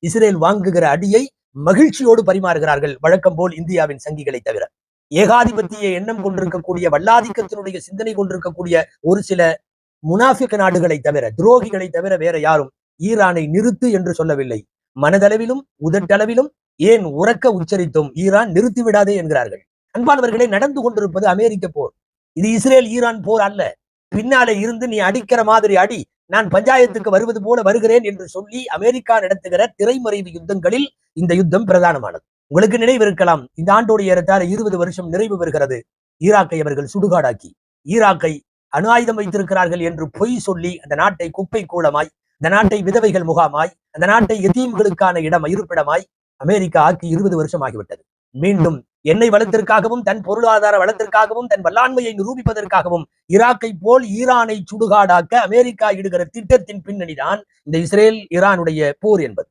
Israel வாங்குகிற அடியை மகிழ்ச்சியோடு பரிமாறுகிறார்கள், வழக்கம் போல் இந்தியாவின் சங்கிகளை தவிர. ஏகாதிபத்திய எண்ணம் கொண்டிருக்கக்கூடிய, வல்லாதிக்கத்தினுடைய சிந்தனை கொண்டிருக்கக்கூடிய ஒரு சில முனாஃபிக் நாடுகளை தவிர, துரோகிகளை தவிர வேற யாரும் ஈரானை நிறுத்து என்று சொல்லவில்லை. மனதளவிலும் உதட்டளவிலும் ஏன் உறக்க உச்சரித்தும் ஈரான் நிறுத்திவிடாதே என்கிறார்கள். அன்பானவர்களே, நடந்து கொண்டிருப்பது அமெரிக்க போர். இது இஸ்ரேல் ஈரான் போர் அல்ல. பின்னாலே இருந்து நீ அடிக்கிற மாதிரி அடி, நான் பஞ்சாயத்துக்கு வருவது போல வருகிறேன் என்று சொல்லி அமெரிக்கா நடத்துகிற திரைமறைவு யுத்தங்களில் இந்த யுத்தம் பிரதானமானது. உங்களுக்கு நினைவு இருக்கலாம், இந்த ஆண்டோடு ஏறத்தாழ 20 வருஷம் நிறைவு பெறுகிறது. ஈராக்கை அவர்கள் சுடுகாடாக்கி, ஈராக்கை அணு ஆயுதம் வைத்திருக்கிறார்கள் என்று பொய் சொல்லி அந்த நாட்டை குப்பை கூலமாய், அந்த நாட்டை விதவைகள் முகாமாய், அந்த நாட்டை எத்தீம்களுக்கான இருப்பிடமாய் அமெரிக்கா ஆக்கி 20 வருஷம் ஆகிவிட்டது. மீண்டும் எண்ணெய் வளத்திற்காகவும், தன் பொருளாதார வளத்திற்காகவும், தன் வல்லாண்மையை நிரூபிப்பதற்காகவும் ஈராக்கை போல் ஈரானை சுடுகாடாக்க அமெரிக்கா இடுகிற திட்டத்தின் பின்னணிதான் இந்த இஸ்ரேல் ஈரானுடைய போர் என்பது.